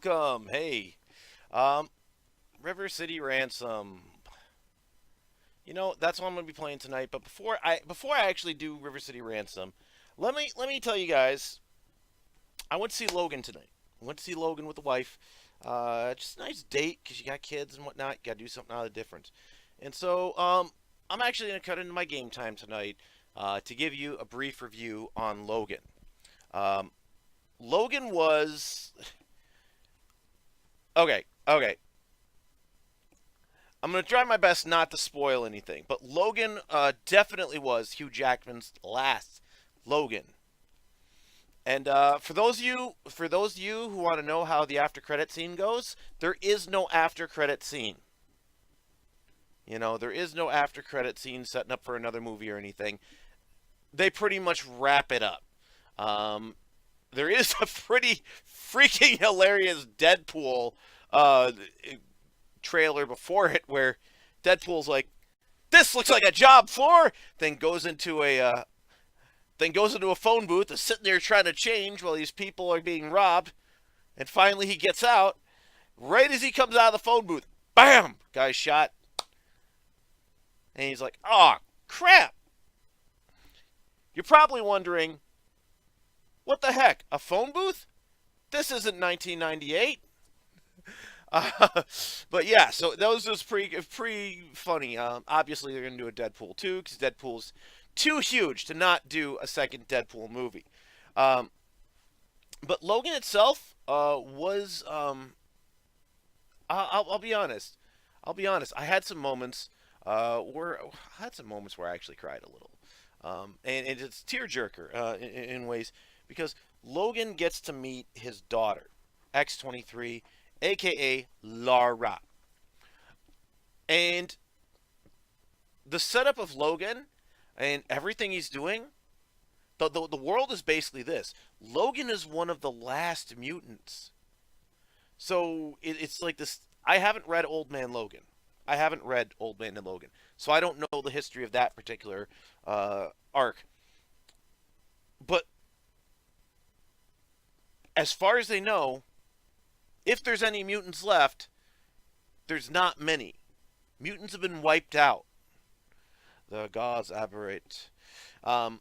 welcome. Hey, um, River City Ransom. That's what I'm gonna be playing tonight. But before I actually do River City Ransom, let me tell you guys, I went to see Logan tonight. I went to see Logan with the wife. Just a nice date because you got kids and whatnot. You gotta do something out of different. And so, I'm actually gonna cut into my game time tonight to give you a brief review on Logan. Um, Logan was okay. Okay, I'm gonna try my best not to spoil anything, but Logan definitely was Hugh Jackman's last Logan. And for those of you who want to know how the after credit scene goes, there is no after credit scene. There is no after credit scene setting up for another movie or anything. They pretty much wrap it up. Um, there is a pretty freaking hilarious Deadpool uh, trailer before it where Deadpool's like, "This looks like a job for," then goes into a phone booth, is sitting there trying to change while these people are being robbed, and finally he gets out. Right as he comes out of the phone booth, bam, guy's shot, and he's like, "Oh crap!" You're probably wondering, what the heck? A phone booth? This isn't 1998. Uh, but yeah, so that was just pretty funny. Obviously, they're gonna do a Deadpool 2 because Deadpool's too huge to not do a second Deadpool movie. Um, but Logan itself was I'll be honest. I'll be honest. I had some moments where I actually cried a little, and it's tearjerker in ways because Logan gets to meet his daughter, X-23, aka Lara, and the setup of Logan and everything he's doing. The world is basically this. Logan is one of the last mutants. So it's like this. I haven't read Old Man Logan. I haven't read Old Man and Logan. So I don't know the history of that particular arc. But as far as they know, if there's any mutants left, there's not many. Mutants have been wiped out. The gods aberrate. Um,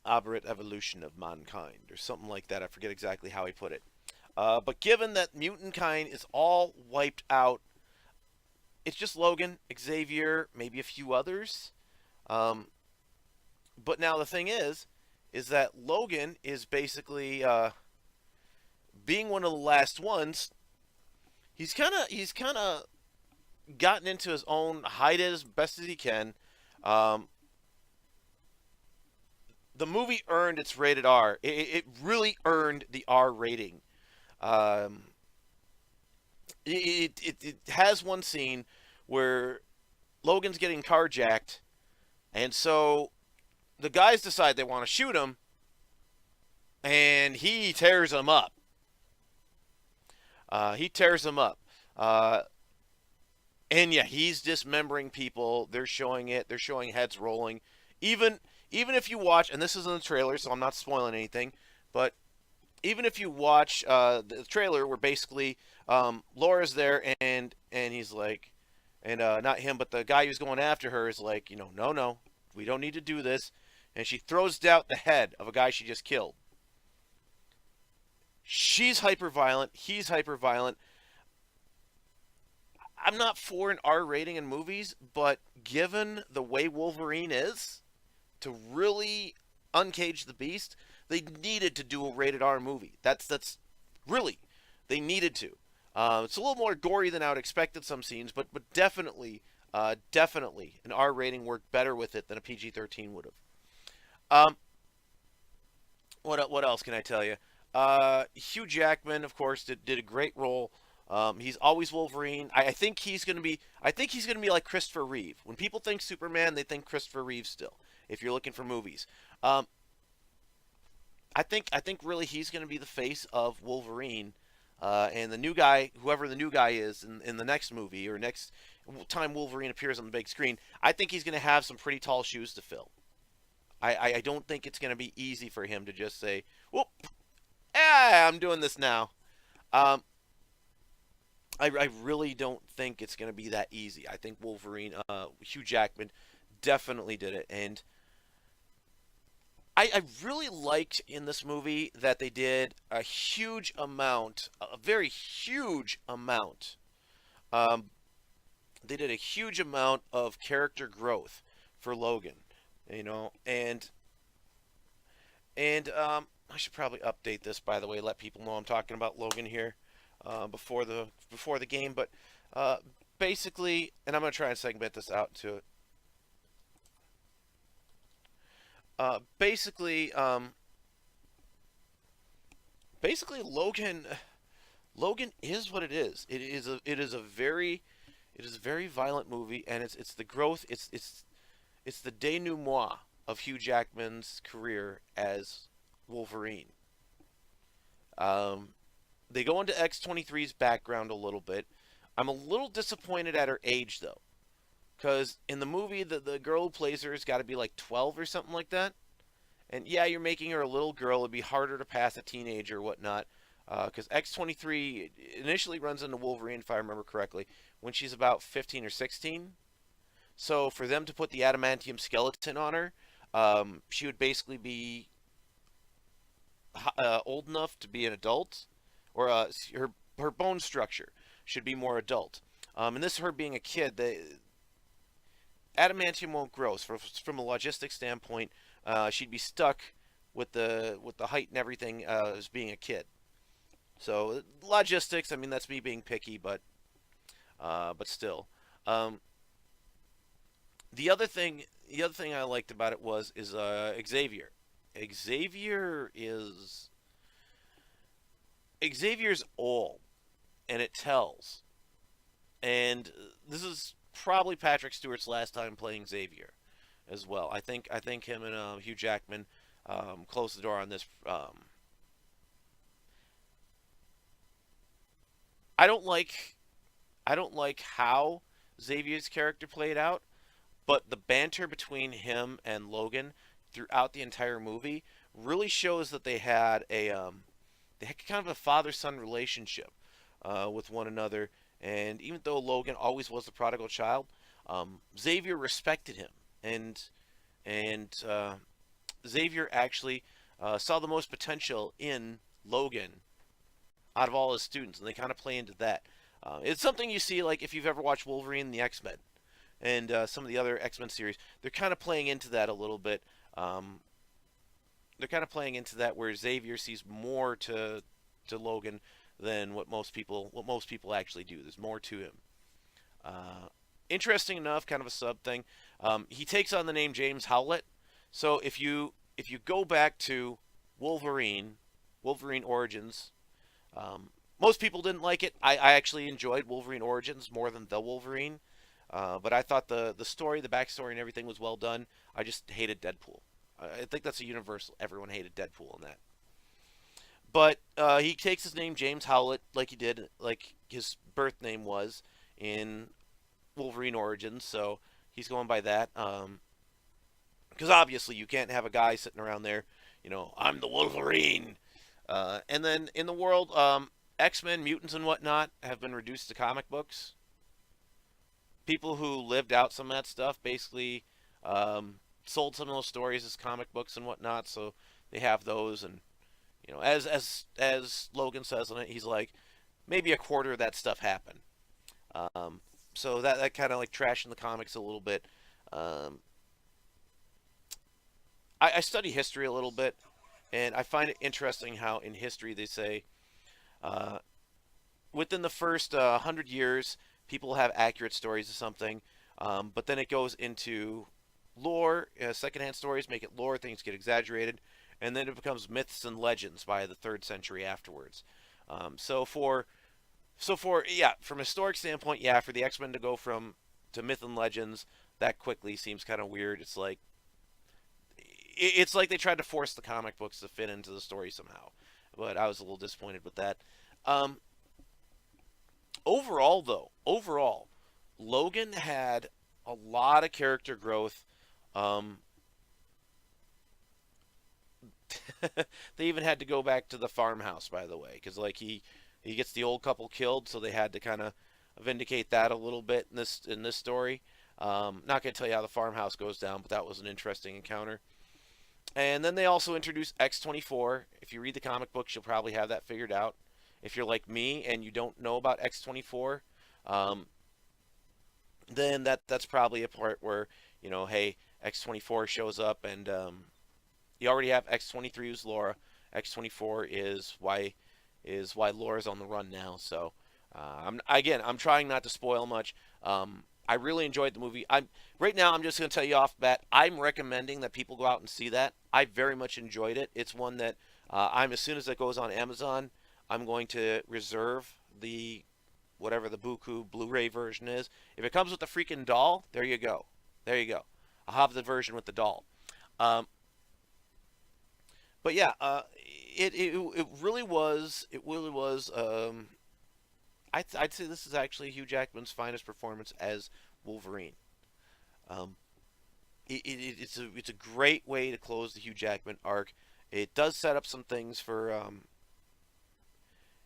Aberrate evolution of mankind, or something like that. I forget exactly how he put it. But given that mutant kind is all wiped out, it's just Logan, Xavier, maybe a few others. Um, but now the thing is that Logan is basically being one of the last ones. He's kind of gotten into his own, hide it as best as he can. Um, the movie earned its rated R. It really earned the R rating. Um, it has one scene where Logan's getting carjacked, and so the guys decide they want to shoot him, and he tears them up. He tears them up. Uh, and yeah, he's dismembering people. They're showing it. They're showing heads rolling. Even even if you watch, and this is in the trailer, so I'm not spoiling anything, but even if you watch the trailer, where basically Laura's there, and he's like, and not him, but the guy who's going after her is like, no, no, we don't need to do this, and she throws out the head of a guy she just killed. She's hyper violent. He's hyper violent. I'm not for an R rating in movies, but given the way Wolverine is, to really uncage the beast, they needed to do a rated R movie. That's really, they needed to. It's a little more gory than I would expect in some scenes, but definitely an R rating worked better with it than a PG-13 would have. What else can I tell you? Hugh Jackman, of course, did a great role. He's always Wolverine. I think he's gonna be. I think he's gonna be like Christopher Reeve. When people think Superman, they think Christopher Reeve still. If you're looking for movies, I think really he's gonna be the face of Wolverine, and the new guy, whoever the new guy is in the next movie or next time Wolverine appears on the big screen, I think he's gonna have some pretty tall shoes to fill. I don't think it's gonna be easy for him to just say, "Whoop, yeah, I'm doing this now." Um, I really don't think it's going to be that easy. I think Wolverine, Hugh Jackman, definitely did it, and I really liked in this movie that they did a huge amount, a very huge amount. Um, they did a huge amount of character growth for Logan, and I should probably update this, by the way, let people know I'm talking about Logan here before the game. But uh, basically, and I'm gonna try and segment this out to basically basically Logan is what it is. It is a very violent movie, and it's the growth. It's the denouement of Hugh Jackman's career as Wolverine. Um, they go into X-23's background a little bit. I'm a little disappointed at her age though, because in the movie the girl who plays her has got to be like 12 or something like that. And yeah, you're making her a little girl. It'd be harder to pass a teenager or whatnot. Because X-23 initially runs into Wolverine, if I remember correctly, when she's about 15 or 16. So for them to put the adamantium skeleton on her, she would basically be old enough to be an adult, or her bone structure should be more adult. And this her being a kid, the adamantium won't grow. So from a logistics standpoint, she'd be stuck with the height and everything as being a kid. So logistics. I mean, that's me being picky, but still. Um, the other thing I liked about it is Xavier. Xavier is Xavier's old, and it tells. And this is probably Patrick Stewart's last time playing Xavier, as well. I think him and Hugh Jackman closed the door on this. I don't like I don't like how Xavier's character played out, but the banter between him and Logan throughout the entire movie really shows that they had kind of a father-son relationship with one another. And even though Logan always was the prodigal child, Xavier respected him, and Xavier actually saw the most potential in Logan out of all his students, and they kind of play into that. It's something you see, like if you've ever watched Wolverine and the X Men and some of the other X Men series, they're kind of playing into that a little bit. Um, they're kind of playing into that where Xavier sees more to Logan than what most people actually do. There's more to him. Uh, Interesting enough, kind of a sub thing. He takes on the name James Howlett. So if you go back to Wolverine, Wolverine Origins, most people didn't like it. I actually enjoyed Wolverine Origins more than the Wolverine, but I thought the story, the backstory, and everything was well done. I just hated Deadpool. I think that's a universal. Everyone hated Deadpool in that. But he takes his name James Howlett, like he did, like his birth name was in Wolverine Origins. So he's going by that. Because obviously you can't have a guy sitting around there, I'm the Wolverine. And then in the world, X-Men, mutants, and whatnot have been reduced to comic books. People who lived out some of that stuff basically sold some of those stories as comic books and whatnot. So they have those, and as Logan says in it, he's like, maybe a quarter of that stuff happened. Um, so that kind of like trashing the comics a little bit. Um, I study history a little bit, and I find it interesting how in history they say uh, within the first 100 years, people have accurate stories of something, but then it goes into lore. Secondhand stories make it lore. Things get exaggerated, and then it becomes myths and legends by the third century afterwards. So for from a historic standpoint, yeah, for the X Men to go from to myth and legends that quickly seems kind of weird. It's like they tried to force the comic books to fit into the story somehow, but I was a little disappointed with that. Um, overall, Logan had a lot of character growth. Um, they even had to go back to the farmhouse, by the way, because like He gets the old couple killed, so they had to kind of vindicate that a little bit in this story. Not gonna tell you how the farmhouse goes down, but that was an interesting encounter. And then they also introduced X-24. If you read the comic books, you'll probably have that figured out. If you're like me and you don't know about X-24, um, then that's probably a part where, hey, X-24 shows up, and you already have X-23 who's Laura. X-24 is why Laura's on the run now. So I'm trying not to spoil much. I really enjoyed the movie. Right now, I'm just going to tell you off bat, I'm recommending that people go out and see that. I very much enjoyed it. It's one that as soon as it goes on Amazon, I'm going to reserve the whatever the Buku Blu-ray version is. If it comes with the freaking doll, there you go. There you go. I'll have the version with the doll. Um, but yeah, it really was. It really was. I'd say this is actually Hugh Jackman's finest performance as Wolverine. Um, it's a great way to close the Hugh Jackman arc. It does set up some things for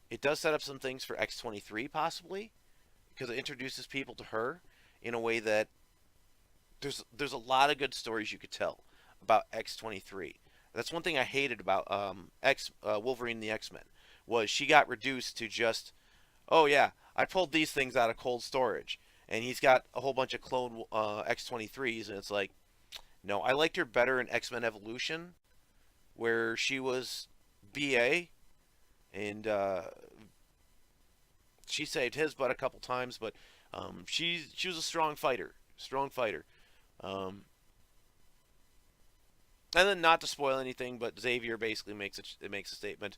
X-23 possibly, because it introduces people to her in a way that there's a lot of good stories you could tell about X-23. That's one thing I hated about X Wolverine the X-Men was she got reduced to just, oh yeah, I pulled these things out of cold storage, and he's got a whole bunch of clone X-23s, and it's like, no, I liked her better in X-Men Evolution, where she was BA, and she saved his butt a couple times, but she was a strong fighter, Um, and then not to spoil anything, but Xavier basically makes a statement.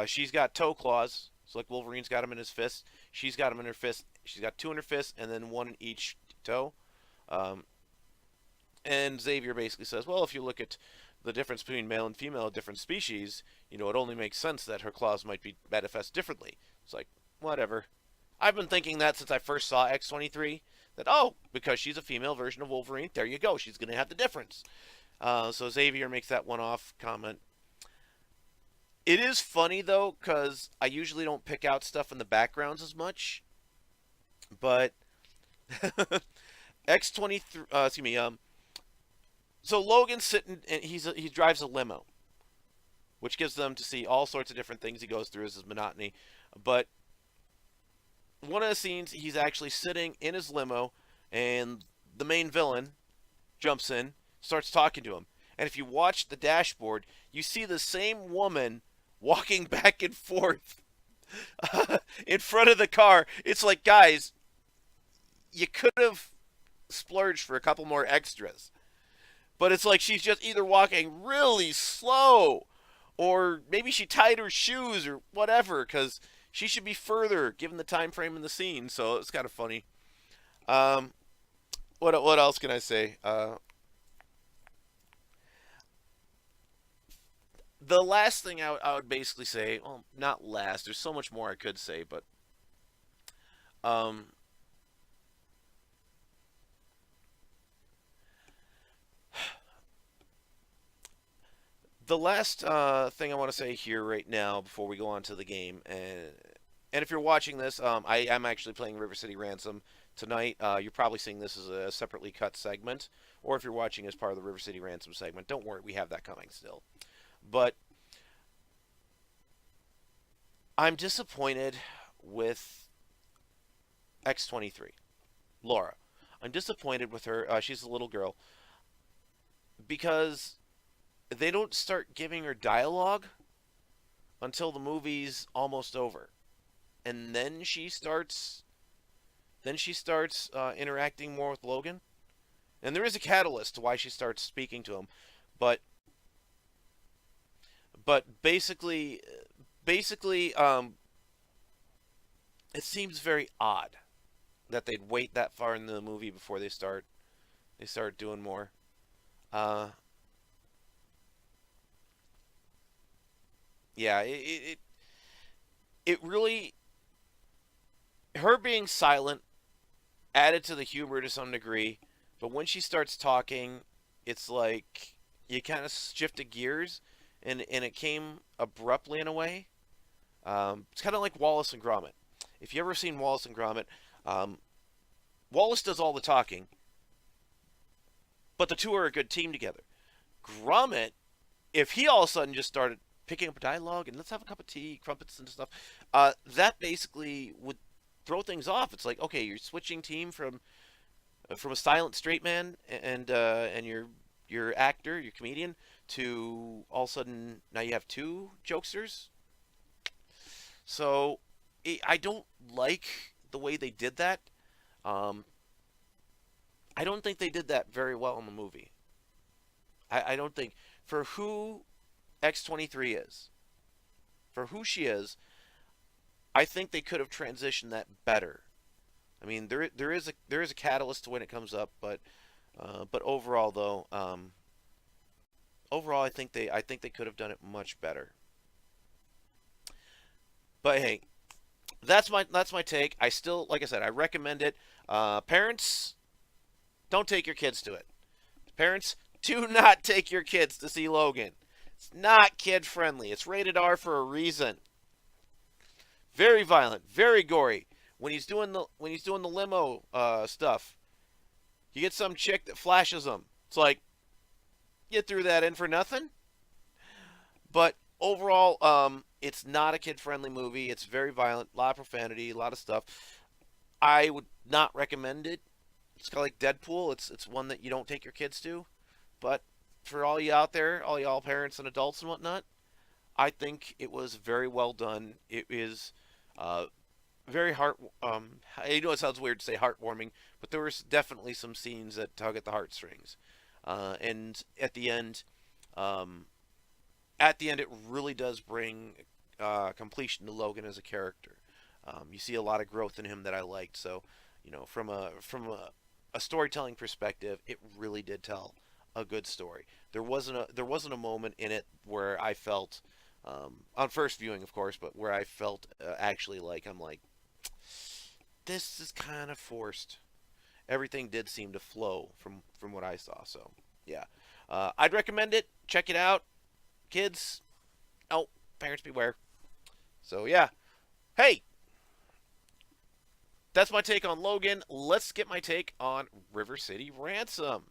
She's got toe claws, so like Wolverine's got them in his fist. She's got them in her fist. She's got two in her fist, and then one in each toe. Um, and Xavier basically says, well, if you look at the difference between male and female different species, it only makes sense that her claws might be manifest differently. It's like, whatever. I've been thinking that since I first saw X-23, that, oh, because she's a female version of Wolverine, there you go, she's going to have the difference. So Xavier makes that one-off comment. It is funny, though, because I usually don't pick out stuff in the backgrounds as much, but X-23, excuse me, so Logan's sitting, and he drives a limo, which gives them to see all sorts of different things he goes through as his monotony. But one of the scenes, he's actually sitting in his limo, and the main villain jumps in, starts talking to him. And if you watch the dashboard, you see the same woman walking back and forth in front of the car. It's like, guys, you could have splurged for a couple more extras. But it's like she's just either walking really slow, or maybe she tied her shoes or whatever, because she should be further given the time frame in the scene. So it's kind of funny. Um, what else can I say? The last thing I would basically say, well, not last. There's so much more I could say, but um, the last thing I want to say here right now before we go on to the game, and if you're watching this, I am actually playing River City Ransom tonight. You're probably seeing this as a separately cut segment, or if you're watching as part of the River City Ransom segment, don't worry, we have that coming still. But I'm disappointed with X-23, Laura. I'm disappointed with her. She's a little girl because they don't start giving her dialogue until the movie's almost over, and then she starts. Interacting more with Logan, and there is a catalyst to why she starts speaking to him, but basically, it seems very odd that they'd wait that far in the movie before they start doing more. Uh, yeah, it really, her being silent added to the humor to some degree, but when she starts talking, it's like you kind of shifted gears, and it came abruptly in a way. It's kind of like Wallace and Gromit. If you ever seen Wallace and Gromit, um, Wallace does all the talking, but the two are a good team together. Gromit, if he all of a sudden just started picking up a dialogue and let's have a cup of tea, crumpets and stuff, that basically would throw things off. It's like, okay, you're switching team from a silent straight man and your actor, your comedian, to all of a sudden now you have two jokesters. So I don't like the way they did that. Um, I don't think they did that very well in the movie. I don't think for who X-23 is, for who she is, I think they could have transitioned that better. I mean, there is a catalyst to when it comes up, but overall though, overall I think they could have done it much better. But hey, that's my take. I still, like I said, I recommend it. Parents, don't take your kids to it. Parents, do not take your kids to see Logan. It's not kid friendly. It's rated R for a reason. Very violent, very gory. When he's doing the limo stuff, you get some chick that flashes him. It's like you threw that in for nothing. But overall, it's not a kid friendly movie. It's very violent, a lot of profanity, a lot of stuff. I would not recommend it. It's kind of like Deadpool. It's one that you don't take your kids to. But for all you out there, all y'all parents and adults and whatnot, I think it was very well done. It is uh, very heart. I know it sounds weird to say heartwarming, but there was definitely some scenes that tug at the heartstrings. And um, at the end, it really does bring completion to Logan as a character. You see a lot of growth in him that I liked. So, from a storytelling perspective, it really did tell a good story. There wasn't a moment in it where I felt on first viewing, of course, but where I felt actually like I'm like this is kind of forced. Everything did seem to flow from what I saw. So yeah, I'd recommend it. Check it out, kids. Oh, parents beware. So yeah, hey, that's my take on Logan. Let's get my take on River City Ransom.